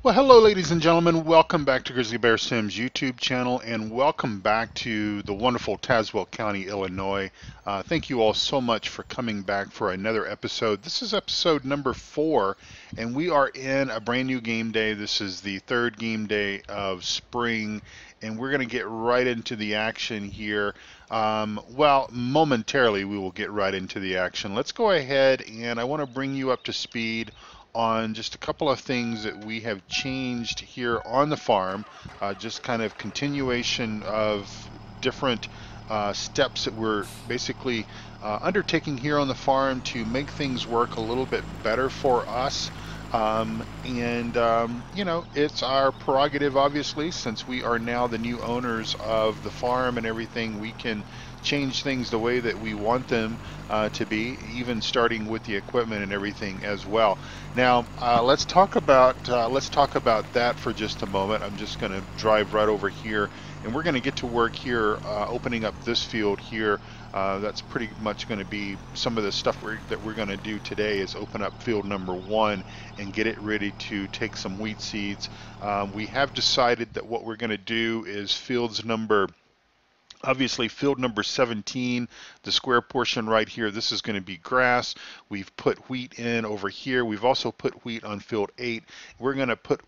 Well, hello, ladies and gentlemen. Welcome back to Grizzly Bear Sims YouTube channel, and welcome back to the wonderful Tazewell County, Illinois. Thank you all so much for coming back for another episode. This is episode number 4, and we are in a brand new game day. This is the third game day of spring, and we're going to get right into the action here. Well, momentarily we will get right into the action. Let's go ahead, and I want to bring you up to speed on just a couple of things that we have changed here on the farm, just kind of continuation of different steps that we're basically undertaking here on the farm to make things work a little bit better for us. You know, it's our prerogative, obviously, since we are now the new owners of the farm and everything. We can change things the way that we want them to be, even starting with the equipment and everything as well. Now, let's talk about that for just a moment. I'm just going to drive right over here, and we're going to get to work here, opening up this field here. That's pretty much going to be some of the stuff that we're going to do today is open up field number 1 and get it ready to take some wheat seeds. We have decided that what we're going to do is obviously, field number 17, the square portion right here, this is going to be grass. We've put wheat in over here. We've also put wheat on field 8. We're going to put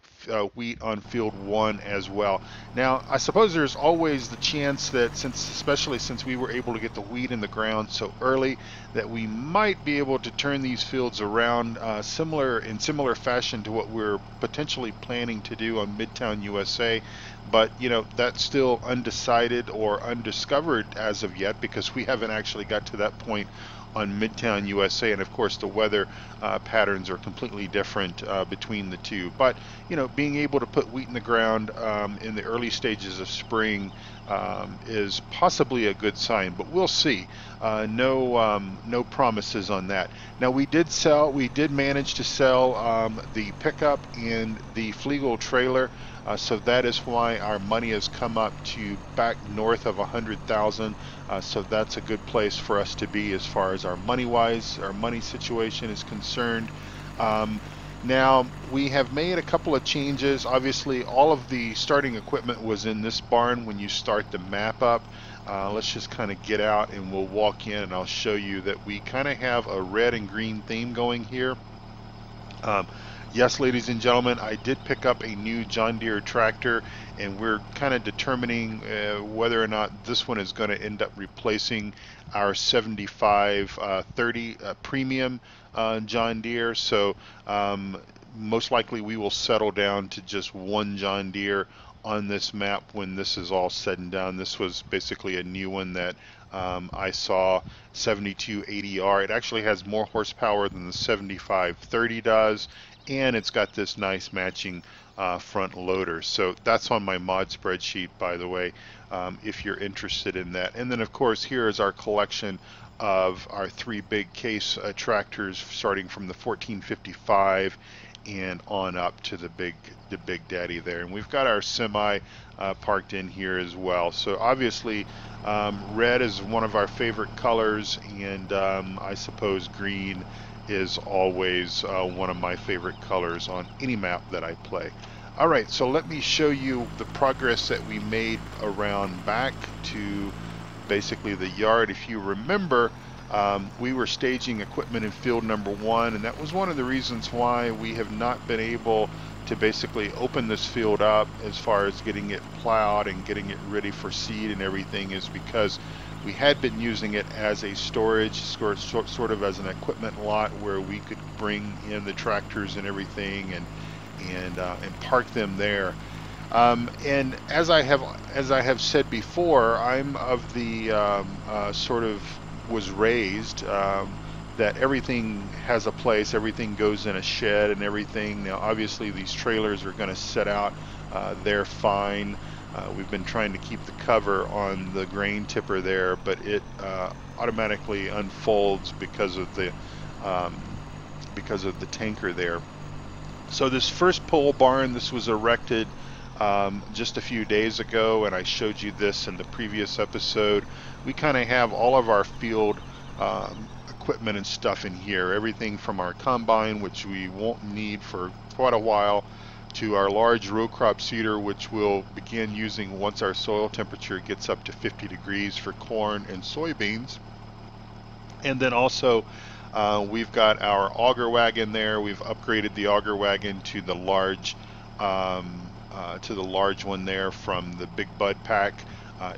wheat on field 1 as well. Now, I suppose there's always the chance that, especially since we were able to get the wheat in the ground so early, that we might be able to turn these fields around in similar fashion to what we're potentially planning to do on Midtown USA. But, you know, that's still undecided or undiscovered as of yet, because we haven't actually got to that point on Midtown USA, and of course the weather patterns are completely different between the two. But, you know, being able to put wheat in the ground in the early stages of spring is possibly a good sign, but we'll see. No promises on that. Now, we did manage to sell the pickup and the Flegel trailer. So that is why our money has come up to back north of 100,000. So that's a good place for us to be as far as our money situation is concerned. Now, we have made a couple of changes. Obviously, all of the starting equipment was in this barn when you start the map up. Let's just kind of get out and we'll walk in, and I'll show you that we kind of have a red and green theme going here. Yes, ladies and gentlemen, I did pick up a new John Deere tractor, and we're kind of determining whether or not this one is going to end up replacing our 7530 premium John Deere. So most likely we will settle down to just one John Deere on this map when this is all said and done. This was basically a new one that I saw, 7280R. It actually has more horsepower than the 7530 does, and it's got this nice matching front loader. So that's on my mod spreadsheet, by the way, if you're interested in that. And then, of course, here is our collection of our 3 big case tractors, starting from the 1455 and on up to the big daddy there. And we've got our semi parked in here as well. So obviously red is one of our favorite colors, and I suppose green is always one of my favorite colors on any map that I play. Alright, so let me show you the progress that we made around back to basically the yard. If you remember, we were staging equipment in field number 1, and that was one of the reasons why we have not been able to basically open this field up as far as getting it plowed and getting it ready for seed and everything, is because we had been using it as a storage, sort of as an equipment lot where we could bring in the tractors and everything and park them there. And as I have said before, I'm of the sort of was raised that everything has a place, everything goes in a shed and everything. Now, obviously, these trailers are going to set out there fine. We've been trying to keep the cover on the grain tipper there, but it automatically unfolds because of the tanker there. So this first pole barn, this was erected just a few days ago, and I showed you this in the previous episode. We kind of have all of our field equipment and stuff in here, everything from our combine, which we won't need for quite a while, to our large row crop seeder, which we'll begin using once our soil temperature gets up to 50 degrees for corn and soybeans. And then also we've got our auger wagon there. We've upgraded the auger wagon to the large one there from the big bud pack.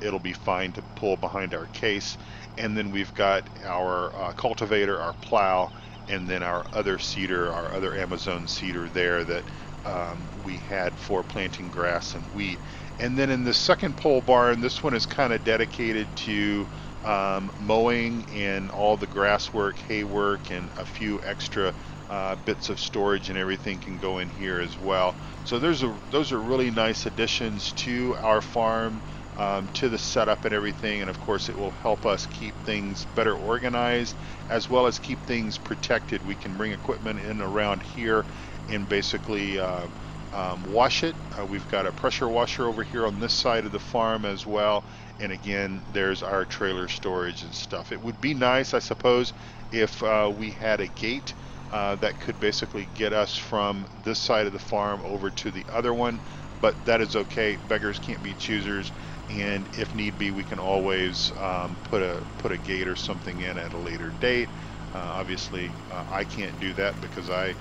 It'll be fine to pull behind our case. And then we've got our cultivator, our plow, and then our other seeder, our other Amazon seeder there that we had for planting grass and wheat. And then in the second pole barn, this one is kind of dedicated to mowing and all the grass work, hay work, and a few extra bits of storage and everything can go in here as well. So those are really nice additions to our farm, to the setup and everything, and of course it will help us keep things better organized as well as keep things protected. We can bring equipment in around here and basically wash it. We've got a pressure washer over here on this side of the farm as well, and again there's our trailer storage and stuff. It would be nice, I suppose, if we had a gate that could basically get us from this side of the farm over to the other one, but that is okay. Beggars can't be choosers, and if need be we can always put a gate or something in at a later date. Obviously I can't do that because I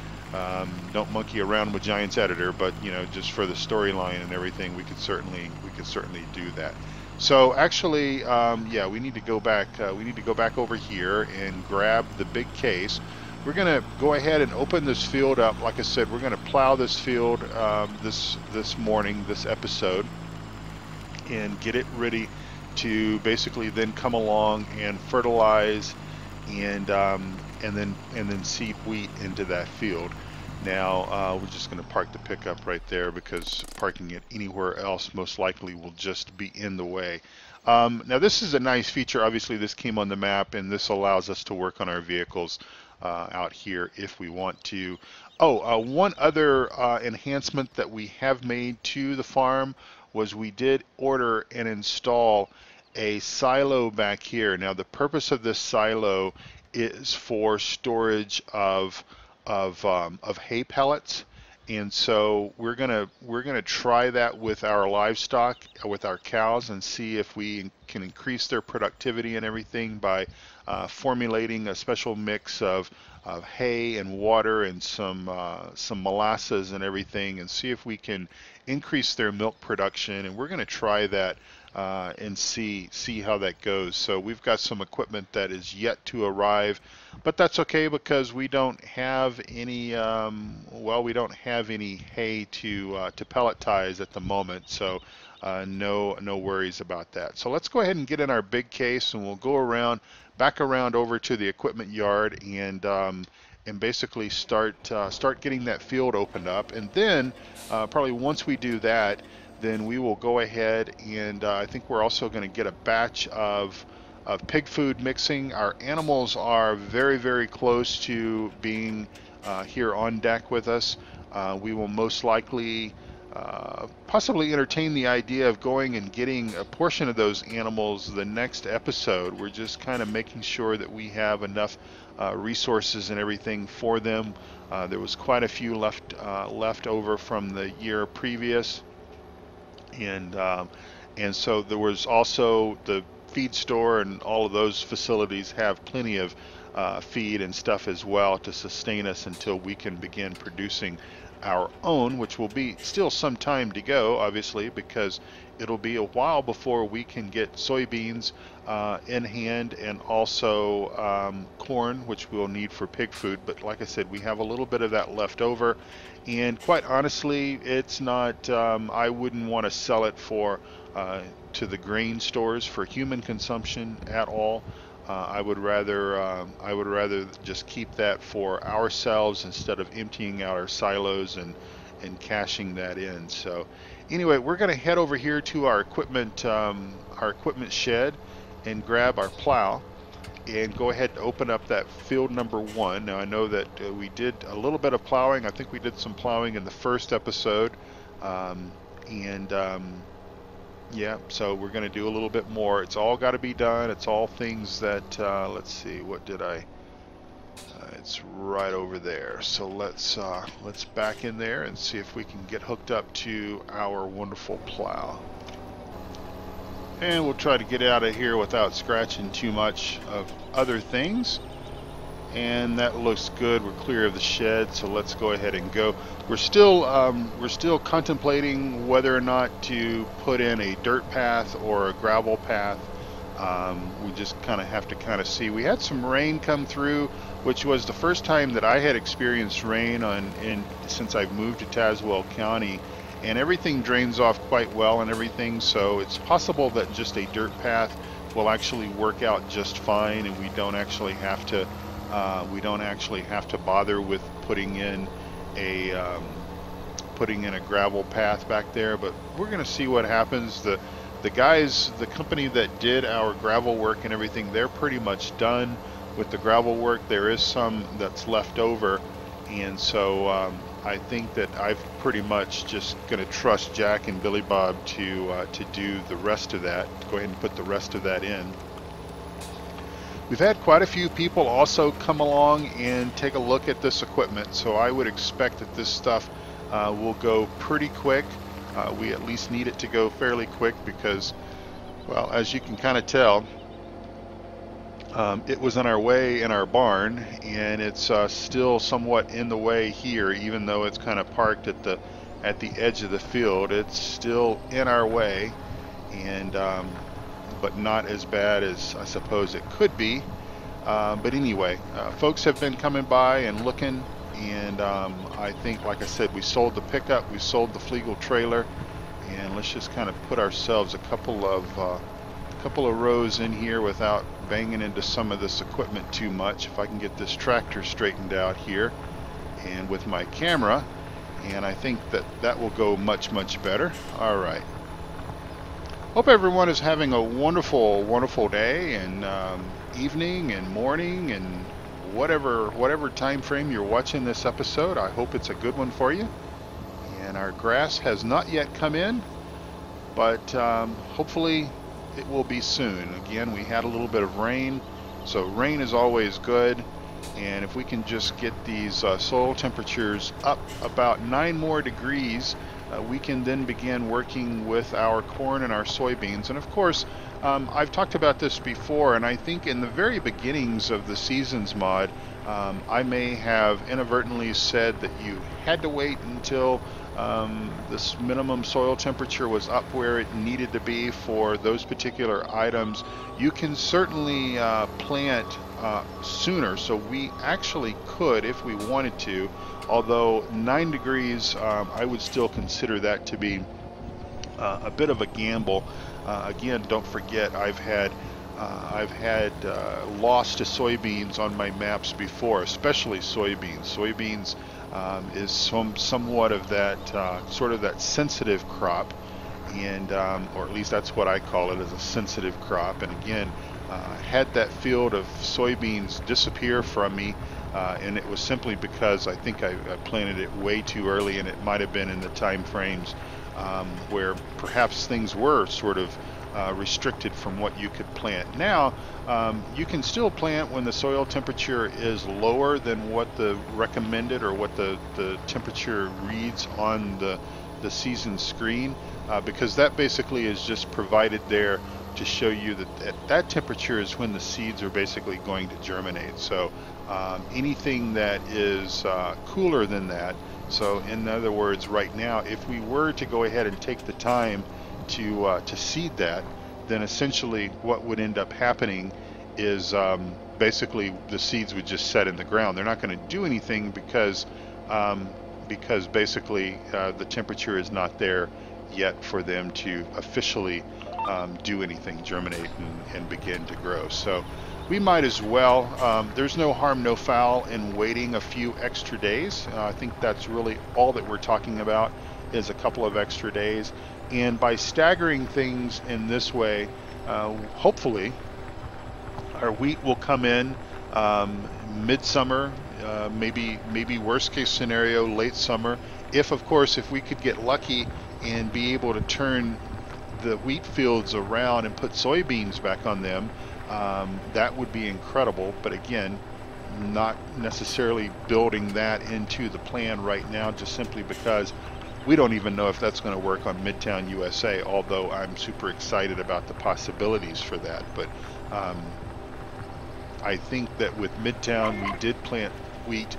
don't monkey around with Giants Editor, but you know, just for the storyline and everything, we could certainly do that. So actually, yeah, we need to go back. We need to go back over here and grab the big case. We're going to go ahead and open this field up. Like I said, we're going to plow this field this morning, this episode, and get it ready to basically then come along and fertilize and then seed wheat into that field. Now we're just going to park the pickup right there because parking it anywhere else most likely will just be in the way. Now this is a nice feature. Obviously this came on the map, and this allows us to work on our vehicles out here if we want to. Oh, one other enhancement that we have made to the farm was we did order and install a silo back here. Now the purpose of this silo is for storage of hay pellets, and so we're gonna try that with our livestock, with our cows, and see if we can increase their productivity and everything by formulating a special mix of hay and water and some molasses and everything, and see if we can increase their milk production. And we're going to try that and see how that goes. So we've got some equipment that is yet to arrive, but that's okay because we don't have any we don't have any hay to pelletize at the moment, so no worries about that. So let's go ahead and get in our big case, and we'll go back around over to the equipment yard and basically start getting that field opened up. And then probably once we do that, then we will go ahead and I think we're also going to get a batch of pig food mixing. Our animals are very, very close to being here on deck with us. We will most likely possibly entertain the idea of going and getting a portion of those animals the next episode. We're just kind of making sure that we have enough resources and everything for them. There was quite a few left over from the year previous, and so there was also the feed store, and all of those facilities have plenty of feed and stuff as well to sustain us until we can begin producing our own, which will be still some time to go, obviously, because it'll be a while before we can get soybeans in hand, and also corn, which we'll need for pig food. But like I said, we have a little bit of that left over, and quite honestly, it's not I wouldn't want to sell it for to the grain stores for human consumption at all. I would rather just keep that for ourselves instead of emptying out our silos and cashing that in. So anyway, we're going to head over here to our equipment shed and grab our plow and go ahead and open up that field number 1. Now I know that we did a little bit of plowing. I think we did some plowing in the first episode, yeah, so we're going to do a little bit more. It's all got to be done. It's all things that, let's see, what did I It's right over there. So let's back in there and see if we can get hooked up to our wonderful plow. And we'll try to get out of here without scratching too much of other things. And that looks good. We're clear of the shed, so let's go ahead and go. We're still contemplating whether or not to put in a dirt path or a gravel path. We just kind of have to see. We had some rain come through, which was the first time that I had experienced rain since I've moved to Tazewell County, and everything drains off quite well and everything. So it's possible that just a dirt path will actually work out just fine, and we don't actually have to bother with putting in a gravel path back there. But we're going to see what happens. The guys, the company that did our gravel work and everything, they're pretty much done with the gravel work. There is some that's left over, and so I think that I've pretty much just going to trust Jack and Billy Bob to do the rest of that. Go ahead and put the rest of that in. We've had quite a few people also come along and take a look at this equipment, so I would expect that this stuff will go pretty quick. We at least need it to go fairly quick because, well, as you can kind of tell, it was on our way in our barn, and it's still somewhat in the way here, even though it's kind of parked at the edge of the field. It's still in our way, and but not as bad as I suppose it could be. But anyway, folks have been coming by and looking, and I think, like I said, we sold the pickup, we sold the Flegel trailer, and let's just kind of put ourselves a couple of rows in here without banging into some of this equipment too much. If I can get this tractor straightened out here and with my camera, and I think that will go much better. All right. Hope everyone is having a wonderful day and evening and morning and whatever time frame you're watching this episode. I hope it's a good one for you. And our grass has not yet come in, but hopefully it will be soon. Again, we had a little bit of rain, so rain is always good. And if we can just get these soil temperatures up about 9 more degrees, we can then begin working with our corn and our soybeans. And of course, I've talked about this before, and I think in the very beginnings of the seasons mod, I may have inadvertently said that you had to wait until this minimum soil temperature was up where it needed to be for those particular items. You can certainly plant sooner, so we actually could if we wanted to, although 9 degrees, I would still consider that to be a bit of a gamble. Again, don't forget, I've had loss to soybeans on my maps before, especially soybeans. Soybeans is somewhat of that sort of that sensitive crop, and or at least that's what I call it, as a sensitive crop. And again, had that field of soybeans disappear from me, and it was simply because I think I planted it way too early, and it might have been in the time frames where perhaps things were sort of restricted from what you could plant. Now, you can still plant when the soil temperature is lower than what the recommended or what the temperature reads on the season screen, because that basically is just provided there to show you that at that temperature is when the seeds are basically going to germinate. So anything that is cooler than that, so in other words, right now, if we were to go ahead and take the time to seed that, then essentially what would end up happening is basically the seeds would just set in the ground. They're not going to do anything because basically the temperature is not there yet for them to officially do anything, germinate and begin to grow. So we might as well, there's no harm, no foul in waiting a few extra days. I think that's really all that we're talking about, is a couple of extra days. And by staggering things in this way, hopefully our wheat will come in midsummer, maybe worst case scenario late summer. If we could get lucky and be able to turn the wheat fields around and put soybeans back on them, that would be incredible. But again, not necessarily building that into the plan right now, just simply because we don't even know if that's going to work on Midtown USA, although I'm super excited about the possibilities for that. But I think that with Midtown, we did plant wheat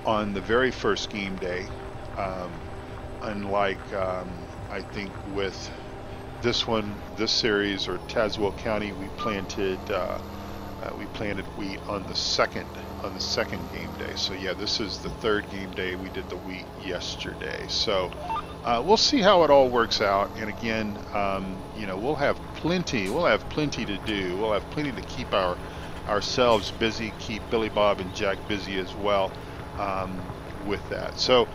on the very first game day, unlike I think with this one, this series, or Tazewell County, we planted wheat on the second game day. So yeah, this is the third game day. We did the wheat yesterday. So we'll see how it all works out. And again, you know, we'll have plenty to do. We'll have plenty to keep ourselves busy, keep Billy Bob and Jack busy as well with that. So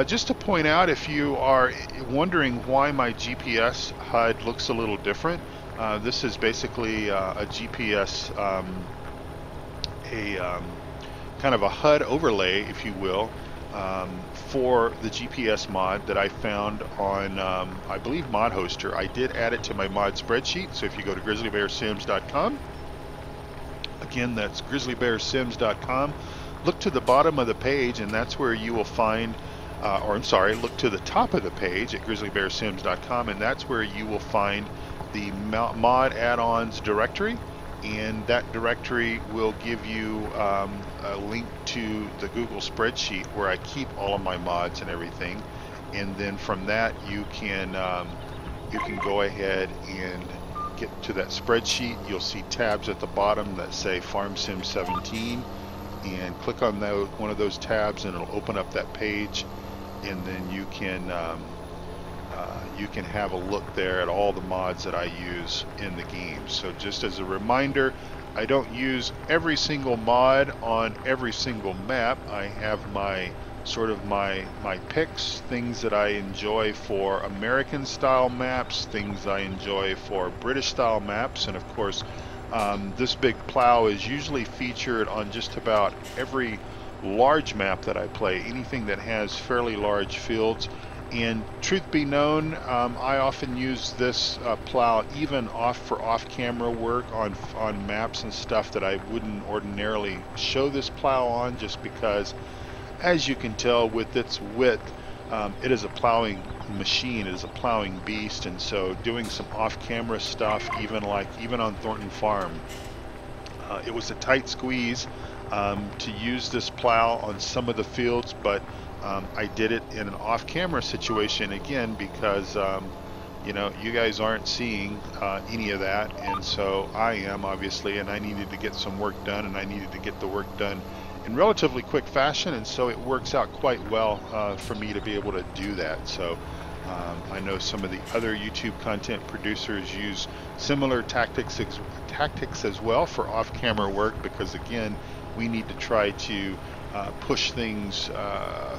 just to point out, if you are wondering why my GPS HUD looks a little different, this is basically a GPS, kind of a HUD overlay, if you will, for the GPS mod that I found on, I believe, Mod Hoster. I did add it to my mod spreadsheet, so if you go to grizzlybearsims.com, again, that's grizzlybearsims.com, look to the bottom of the page, and that's where you will find, or I'm sorry, look to the top of the page at grizzlybearsims.com, and that's where you will find the mod add-ons directory, and that directory will give you a link to the Google spreadsheet where I keep all of my mods and everything. And then from that, you can go ahead and get to that spreadsheet. You'll see tabs at the bottom that say Farm Sim 17, and click on one of those tabs, and it'll open up that page, and then you can have a look there at all the mods that I use in the game. So just as a reminder, I don't use every single mod on every single map. I have my my picks, things that I enjoy for American style maps, things I enjoy for British style maps, and of course this big plow is usually featured on just about every large map that I play, anything that has fairly large fields. And truth be known, I often use this plow even for off-camera work on maps and stuff that I wouldn't ordinarily show this plow on, just because, as you can tell with its width, it is a plowing machine, it is a plowing beast. And so doing some off-camera stuff, even on Thornton Farm, it was a tight squeeze to use this plow on some of the fields, but I did it in an off-camera situation again because you know, you guys aren't seeing any of that, and so I am, obviously, and I needed to get some work done, and I needed to get the work done in relatively quick fashion, and so it works out quite well for me to be able to do that. So I know some of the other YouTube content producers use similar tactics as well for off-camera work, because again, we need to try to push things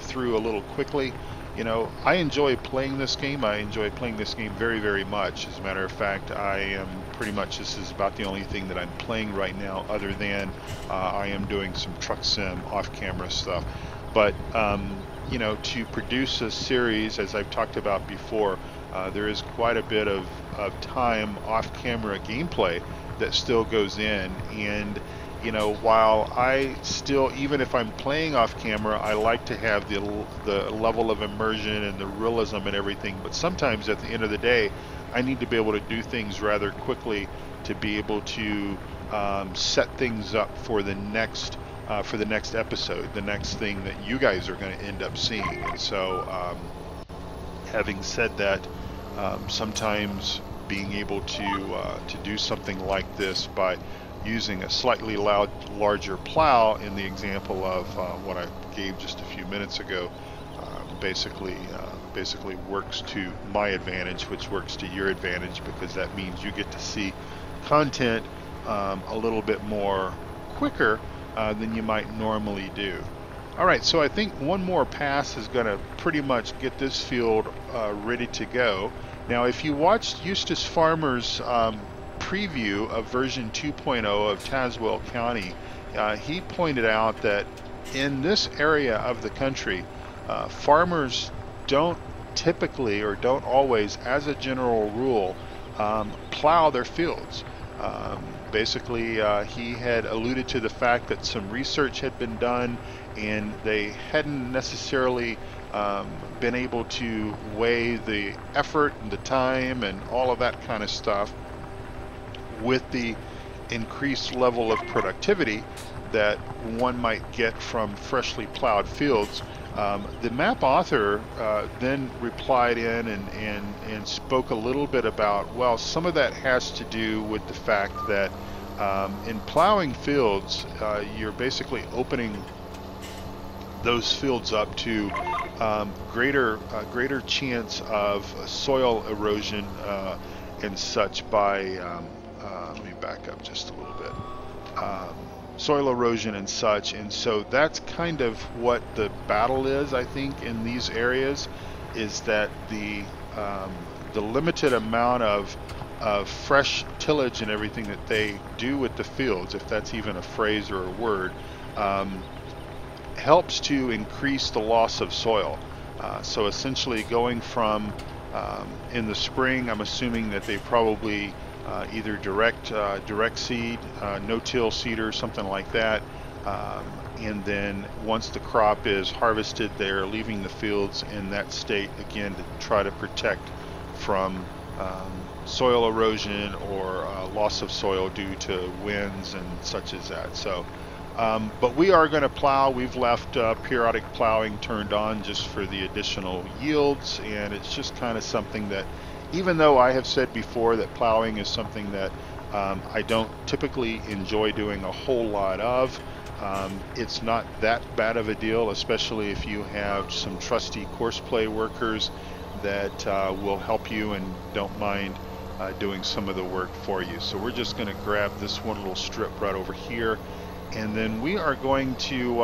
through a little quickly. You know, I enjoy playing this game. I enjoy playing this game very, very much. As a matter of fact, I am pretty much, this is about the only thing that I'm playing right now, other than I am doing some truck sim off-camera stuff. But you know, to produce a series, as I've talked about before, there is quite a bit of time off-camera gameplay that still goes in. And you know, while I still, even if I'm playing off camera, I like to have the level of immersion and the realism and everything, but sometimes at the end of the day, I need to be able to do things rather quickly to be able to set things up for the next episode, the next thing that you guys are going to end up seeing. And so having said that, sometimes being able to do something like this by using a slightly larger plow, in the example of what I gave just a few minutes ago, basically works to my advantage, which works to your advantage, because that means you get to see content a little bit more quicker than you might normally do. Alright, so I think one more pass is going to pretty much get this field ready to go. Now, if you watched Eustace Farmer's preview of version 2.0 of Tazewell County, he pointed out that in this area of the country, farmers don't typically, or don't always, as a general rule, plow their fields. Basically, he had alluded to the fact that some research had been done and they hadn't necessarily been able to weigh the effort and the time and all of that kind of stuff with the increased level of productivity that one might get from freshly plowed fields. The map author then replied in and spoke a little bit about, well, some of that has to do with the fact that in plowing fields, you're basically opening those fields up to greater chance of soil erosion and such by, let me back up just a little bit. Soil erosion and such, and so that's kind of what the battle is, I think, in these areas, is that the limited amount of fresh tillage and everything that they do with the fields, if that's even a phrase or a word, helps to increase the loss of soil. So essentially going from in the spring, I'm assuming that they probably either direct seed, no-till seeder, something like that, and then once the crop is harvested, they're leaving the fields in that state again to try to protect from soil erosion or loss of soil due to winds and such as that. So, but we are going to plow. We've left periodic plowing turned on just for the additional yields, and it's just kind of something that, even though I have said before that plowing is something that I don't typically enjoy doing a whole lot of, it's not that bad of a deal, especially if you have some trusty course play workers that will help you and don't mind doing some of the work for you. So we're just going to grab this one little strip right over here, and then we are going to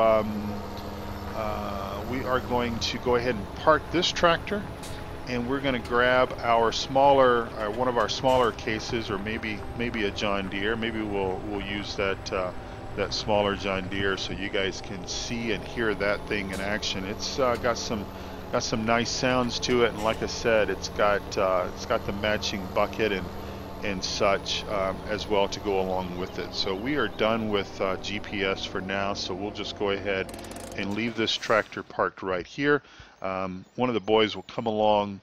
go ahead and park this tractor, and we're going to grab our smaller, one of our smaller cases, or maybe a John Deere. Maybe we'll use that smaller John Deere so you guys can see and hear that thing in action. It's got some nice sounds to it, and like I said, it's got the matching bucket and such as well to go along with it. So we are done with GPS for now, so we'll just go ahead and leave this tractor parked right here. One of the boys will come along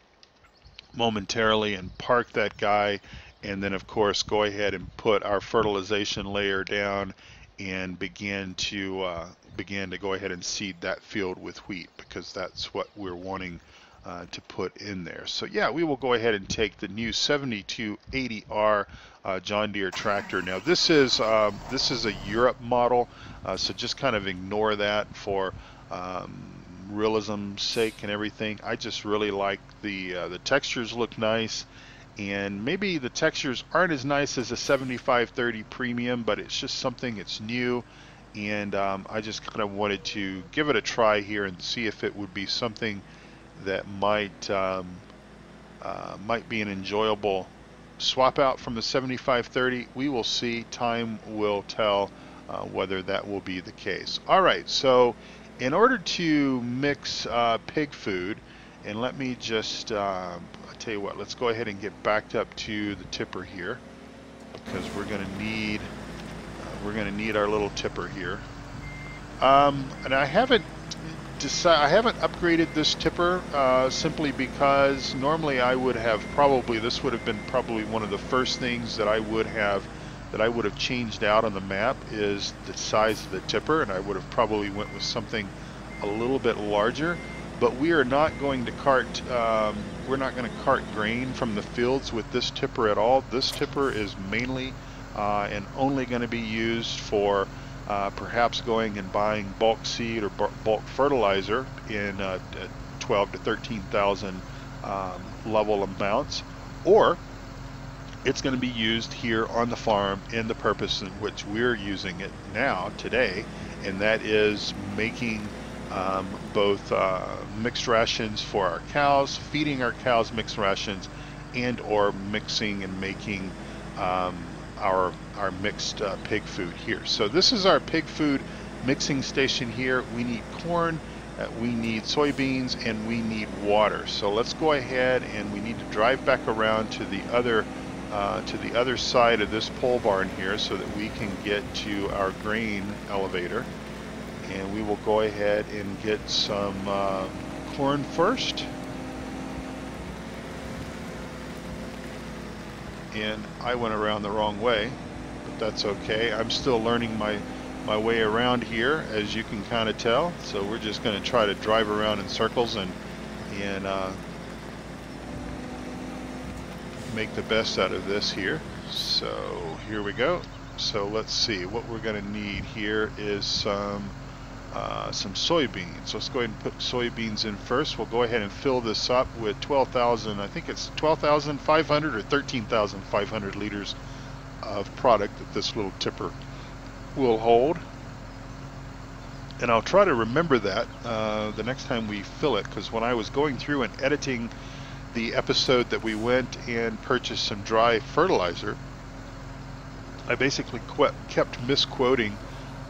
momentarily and park that guy, and then of course go ahead and put our fertilization layer down and begin to go ahead and seed that field with wheat, because that's what we're wanting to put in there. So yeah, we will go ahead and take the new 7280R John Deere tractor. Now this is a Europe model, so just kind of ignore that for realism's sake and everything. I just really like the textures look nice, and maybe the textures aren't as nice as a 7530 Premium, but it's just something, it's new, and I just kind of wanted to give it a try here and see if it would be something that might be an enjoyable swap out from the 7530. We will see. Time will tell whether that will be the case. All right, so in order to mix pig food, and let me just I'll tell you what, let's go ahead and get backed up to the tipper here, because we're going to need our little tipper here. And I haven't upgraded this tipper simply because normally I would have this would have been probably one of the first things that I would have changed out on the map, is the size of the tipper, and I would have probably went with something a little bit larger. But we are not going to cart grain from the fields with this tipper at all. This tipper is mainly and only going to be used for perhaps going and buying bulk seed or bulk fertilizer in 12 to 13,000 level amounts, or it's going to be used here on the farm in the purpose in which we're using it now today, and that is making both mixed rations for our cows, feeding our cows mixed rations, and or mixing and making our mixed pig food here. So this is our pig food mixing station here. We need corn, we need soybeans, and we need water. So let's go ahead, and we need to drive back around to the other to the other side of this pole barn here so that we can get to our grain elevator. And we will go ahead and get some corn first. And I went around the wrong way, but that's okay. I'm still learning my way around here, as you can kind of tell. So we're just going to try to drive around in circles and make the best out of this here. So here we go. So let's see, what we're going to need here is some soybeans. Let's go ahead and put soybeans in first. We'll go ahead and fill this up with 12,000, I think it's 12,500 or 13,500 liters of product that this little tipper will hold. And I'll try to remember that the next time we fill it, because when I was going through and editing the episode that we went and purchased some dry fertilizer, I basically kept misquoting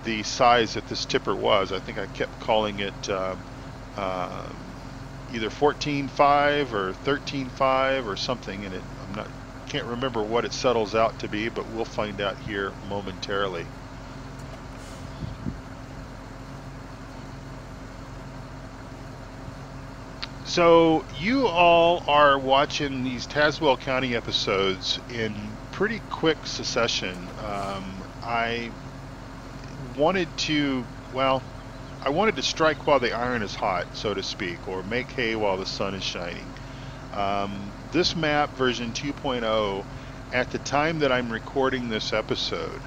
the size that this tipper was. I think I kept calling it either 14.5 or 13.5 or something, and can't remember what it settles out to be, but we'll find out here momentarily. So you all are watching these Tazewell County episodes in pretty quick succession. I wanted to strike while the iron is hot, so to speak, or make hay while the sun is shining. This map, version 2.0, at the time that I'm recording this episode,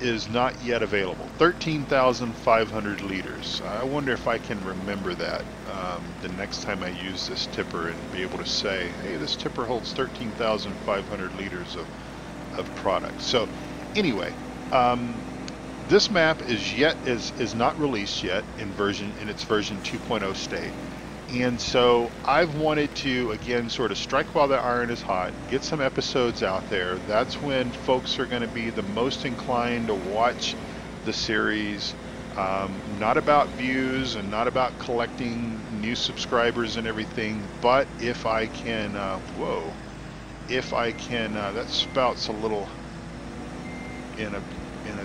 is not yet available. 13,500 liters. I wonder if I can remember that the next time I use this tipper and be able to say, hey, this tipper holds 13,500 liters of product. So anyway, this map is not released yet in its version 2.0 state. And so I've wanted to, again, sort of strike while the iron is hot, get some episodes out there. That's when folks are going to be the most inclined to watch the series. Not about views and not about collecting new subscribers and everything, but if I can, that spouts a little in a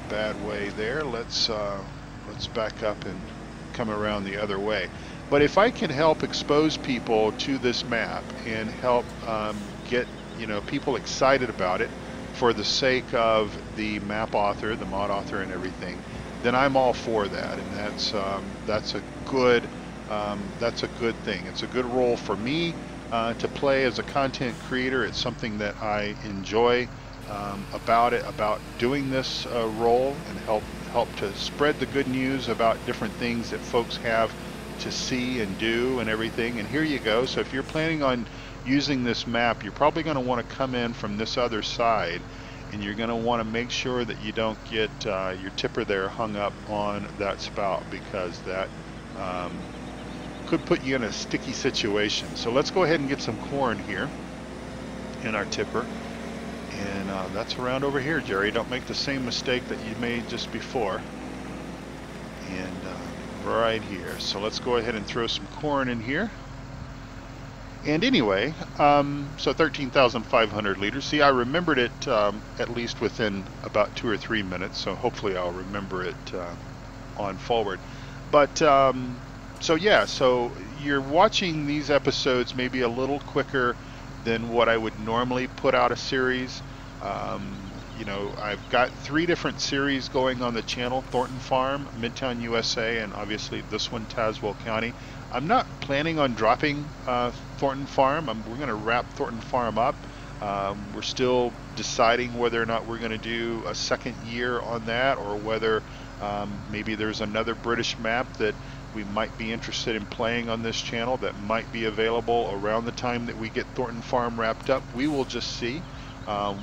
bad way there. Let's back up and come around the other way. But if I can help expose people to this map and help get people excited about it for the sake of the map author, the mod author, and everything, then I'm all for that, and that's a good thing. It's a good role for me to play as a content creator. It's something that I enjoy about doing this role, and help to spread the good news about different things that folks have to see and do and everything. And here you go. So if you're planning on using this map, you're probably going to want to come in from this other side, and you're going to want to make sure that you don't get your tipper there hung up on that spout, because that could put you in a sticky situation. So let's go ahead and get some corn here in our tipper. And that's around over here, Jerry. Don't make the same mistake that you made just before. And right here. So let's go ahead and throw some corn in here. And anyway, so 13,500 liters. See, I remembered it at least within about 2 or 3 minutes, so hopefully I'll remember it on forward. But so yeah, so you're watching these episodes maybe a little quicker than what I would normally put out a series. I've got 3 different series going on the channel: Thornton Farm, Midtown USA, and obviously this one, Tazewell County. I'm not planning on dropping Thornton Farm. We're going to wrap Thornton Farm up. We're still deciding whether or not we're going to do a second year on that, or whether maybe there's another British map that we might be interested in playing on this channel that might be available around the time that we get Thornton Farm wrapped up. We will just see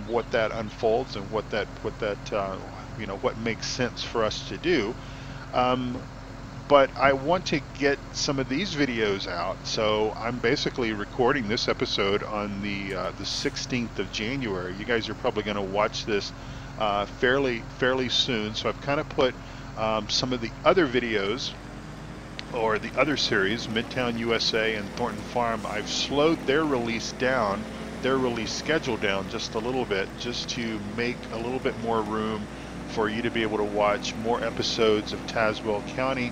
what that unfolds and what makes sense for us to do. But I want to get some of these videos out, so I'm basically recording this episode on the 16th of January. You guys are probably going to watch this fairly soon, so I've kind of put some of the other videos, or the other series, Midtown USA and Thornton Farm, I've slowed their release down their release schedule down just a little bit, just to make a little bit more room for you to be able to watch more episodes of Tazewell County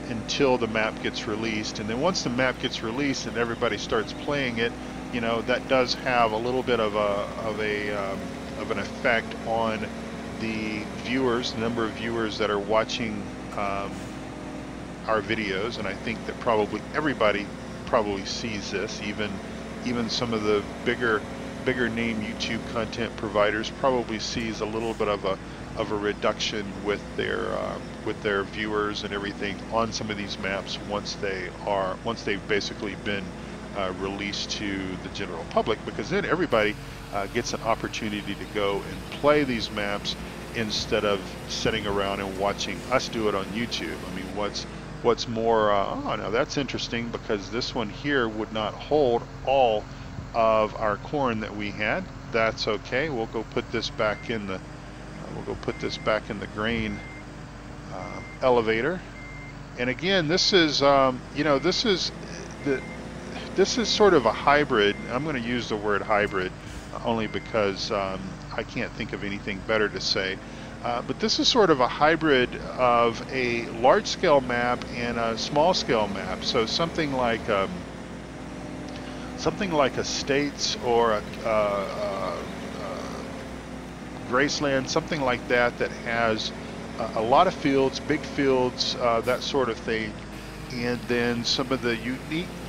until the map gets released. And then once the map gets released and everybody starts playing it, you know, that does have a little bit of an effect on the viewers, the number of viewers that are watching our videos. And I think that probably everybody probably sees this, even some of the bigger name YouTube content providers probably sees a little bit of a reduction with their viewers and everything on some of these maps once they've basically been released to the general public, because then everybody gets an opportunity to go and play these maps instead of sitting around and watching us do it on YouTube. I mean, what's more, oh, now that's interesting, because this one here would not hold all of our corn that we had. That's okay. We'll go put this back in the grain elevator. And again, this is you know, this is sort of a hybrid. I'm going to use the word hybrid only because I can't think of anything better to say. But this is sort of a hybrid of a large-scale map and a small-scale map. So something like a States or a Graceland, something like that, that has a lot of fields, big fields, that sort of thing, and then some of the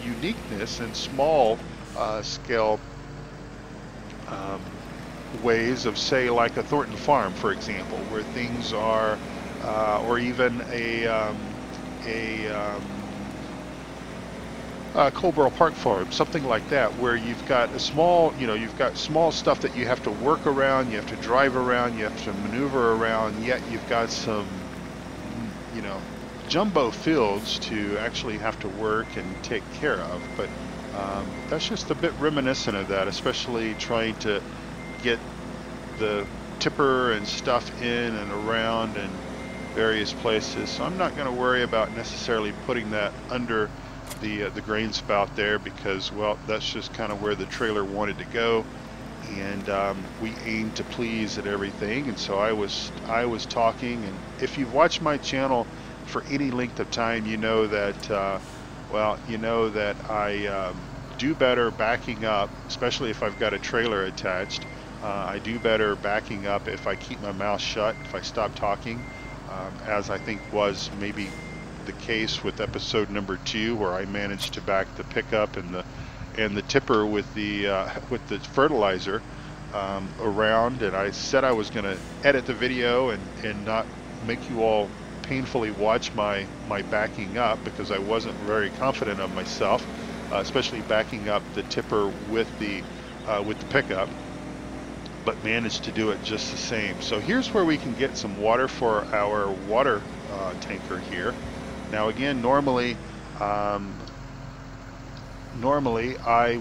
uniqueness and small scale ways of, say, like a Thornton Farm, for example, where things are, or even a Coleborough Park Farm, something like that, where you've got a small, you know, you've got small stuff that you have to work around, you have to drive around, you have to maneuver around, yet you've got some, you know, jumbo fields to actually have to work and take care of. But that's just a bit reminiscent of that, especially trying to get the tipper and stuff in and around and various places. So I'm not going to worry about necessarily putting that under the grain spout there, because, well, that's just kind of where the trailer wanted to go, and we aim to please at everything. And so I was talking, and if you've watched my channel for any length of time, you know that well, you know that I do better backing up, especially if I've got a trailer attached. I do better backing up if I keep my mouth shut, if I stop talking, as I think was maybe the case with episode number 2, where I managed to back the pickup and the tipper with the fertilizer around. And I said I was going to edit the video and not make you all painfully watch my backing up, because I wasn't very confident of myself, especially backing up the tipper with the pickup, but managed to do it just the same. So here's where we can get some water for our water tanker here. Now again, normally I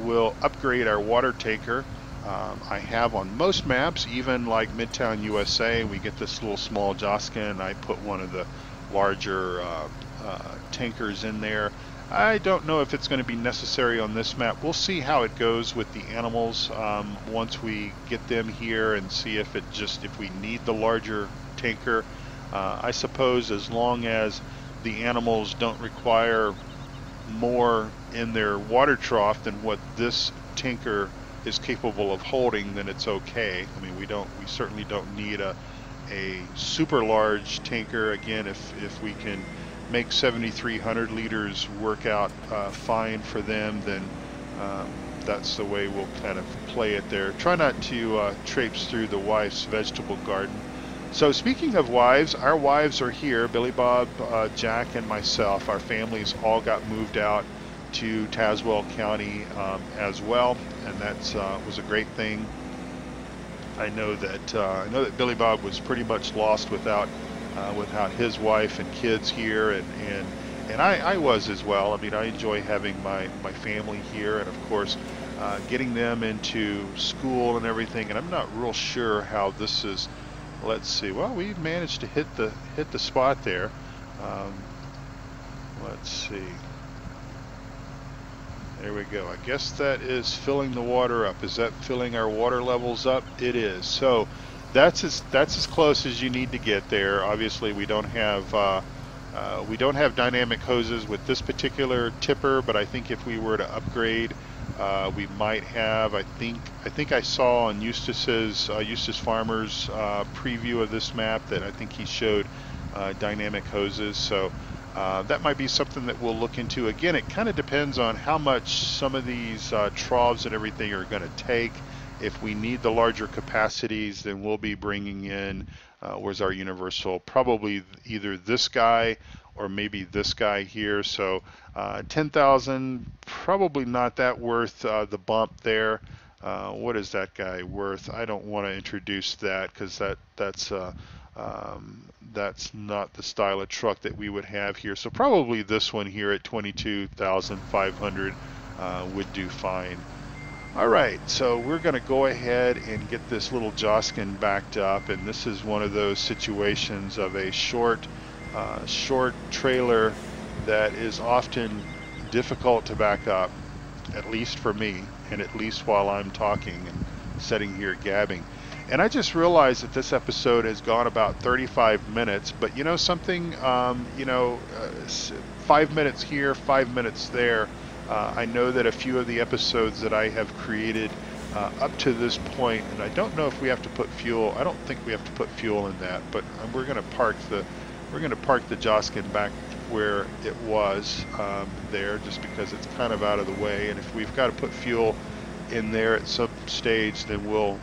will upgrade our water tanker. I have on most maps, even like Midtown USA, we get this little small Joskin. I put one of the larger tankers in there. I don't know if it's going to be necessary on this map. We'll see how it goes with the animals once we get them here, and see if we need the larger tanker. I suppose as long as the animals don't require more in their water trough than what this tanker is capable of holding, then it's okay. I mean, we certainly don't need a super large tanker. Again, if we can make 7,300 liters work out fine for them, then that's the way we'll kind of play it there. Try not to traipse through the wife's vegetable garden. So speaking of wives, our wives are here. Billy Bob, Jack, and myself. Our families all got moved out to Tazewell County as well, and that was a great thing. I know that Billy Bob was pretty much lost without his wife and kids here, and I was as well. I mean, I enjoy having my family here, and of course getting them into school and everything. And I'm not real sure how this is. Let's see. Well, we've managed to hit the spot there. Let's see. There we go. I guess that is filling the water up. Is that filling our water levels up? It is. So that's as close as you need to get there. Obviously, we don't have dynamic hoses with this particular tipper, but I think if we were to upgrade, we might have. I think I saw on Eustace's Eustace Farmer's preview of this map that I think he showed dynamic hoses. So that might be something that we'll look into. Again, it kind of depends on how much some of these troughs and everything are going to take. If we need the larger capacities, then we'll be bringing in, where's our universal? Probably either this guy or maybe this guy here. So 10,000, probably not that worth the bump there. What is that guy worth? I don't want to introduce that because that's not the style of truck that we would have here. So probably this one here at 22,500 would do fine. All right, so we're going to go ahead and get this little Joskin backed up, and this is one of those situations of a short trailer that is often difficult to back up, at least for me, and at least while I'm talking and sitting here gabbing. And I just realized that this episode has gone about 35 minutes, but you know something, 5 minutes here, 5 minutes there. I know that a few of the episodes that I have created up to this point, and I don't know if we have to put fuel. I don't think we have to put fuel in that, but we're going to park the Joskin back where it was there, just because it's kind of out of the way. And if we've got to put fuel in there at some stage, then we'll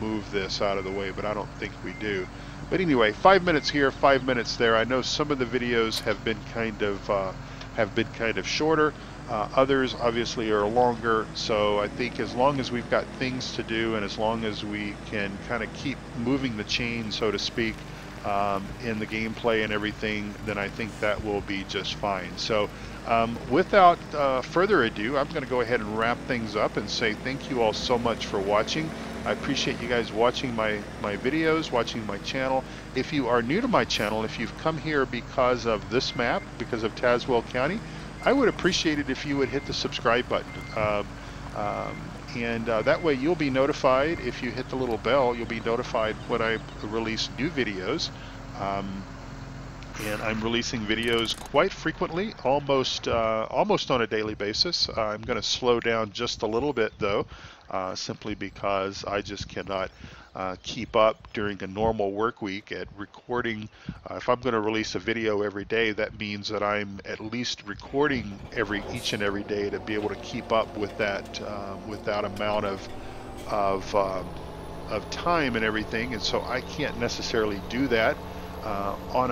move this out of the way, but I don't think we do. But anyway, 5 minutes here, 5 minutes there. I know some of the videos have been kind of shorter. Others obviously are longer, so I think as long as we've got things to do and as long as we can kind of keep moving the chain, so to speak, in the gameplay and everything, then I think that will be just fine. So without further ado, I'm going to go ahead and wrap things up and say thank you all so much for watching. I appreciate you guys watching my videos, watching my channel. If you are new to my channel, if you've come here because of this map, because of Tazewell County, I would appreciate it if you would hit the subscribe button. That way you'll be notified. If you hit the little bell, you'll be notified when I release new videos. And I'm releasing videos quite frequently, almost on a daily basis. I'm going to slow down just a little bit though, simply because I just cannot keep up during a normal work week at recording. If I'm going to release a video every day, that means that I'm at least recording each and every day to be able to keep up with that amount of time and everything. And so I can't necessarily do that on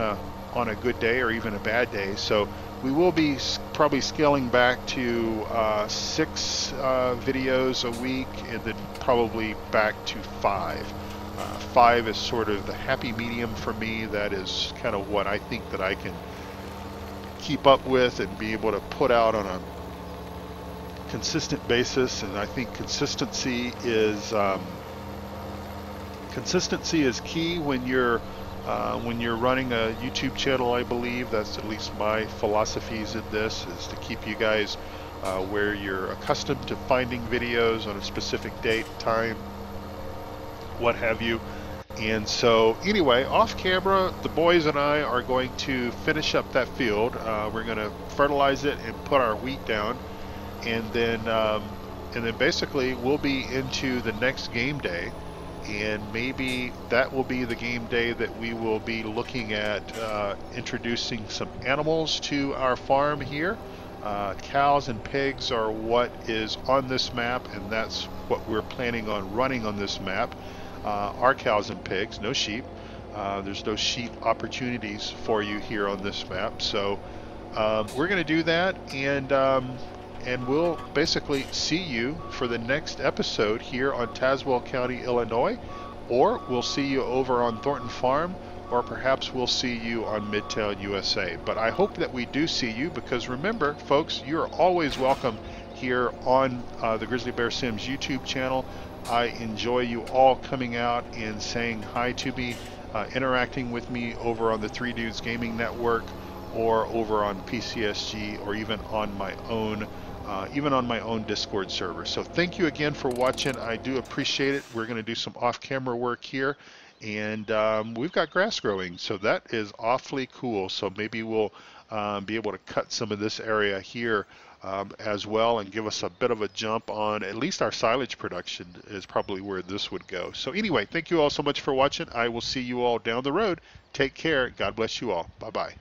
a good day or even a bad day. So we will be probably scaling back to 6 videos a week, and then probably back to 5. 5 is sort of the happy medium for me. That is kind of what I think that I can keep up with and be able to put out on a consistent basis. And I think consistency is key when you're running a YouTube channel. I believe that's at least my philosophies in this, is to keep you guys where you're accustomed to finding videos on a specific date, time, what have you. And so anyway, off camera, the boys and I are going to finish up that field. We're going to fertilize it and put our wheat down, and then basically we'll be into the next game day. And maybe that will be the game day that we will be looking at introducing some animals to our farm here. Cows and pigs are what is on this map, and that's what we're planning on running on this map. Are cows and pigs, no sheep. There's no sheep opportunities for you here on this map. So we're going to do that, and we'll basically see you for the next episode here on Tazewell County, Illinois, or we'll see you over on Thornton Farm, or perhaps we'll see you on Midtown, USA. But I hope that we do see you, because remember, folks, you're always welcome here on the Grizzly Bear Sims YouTube channel. I enjoy you all coming out and saying hi to me, interacting with me over on the 3 Dudes Gaming Network, or over on PCSG, or even on my own even on my own Discord server. So thank you again for watching. I do appreciate it. We're going to do some off-camera work here. And we've got grass growing, so that is awfully cool. So maybe we'll be able to cut some of this area here as well and give us a bit of a jump on at least our silage production is probably where this would go. So anyway, thank you all so much for watching. I will see you all down the road. Take care. God bless you all. Bye-bye.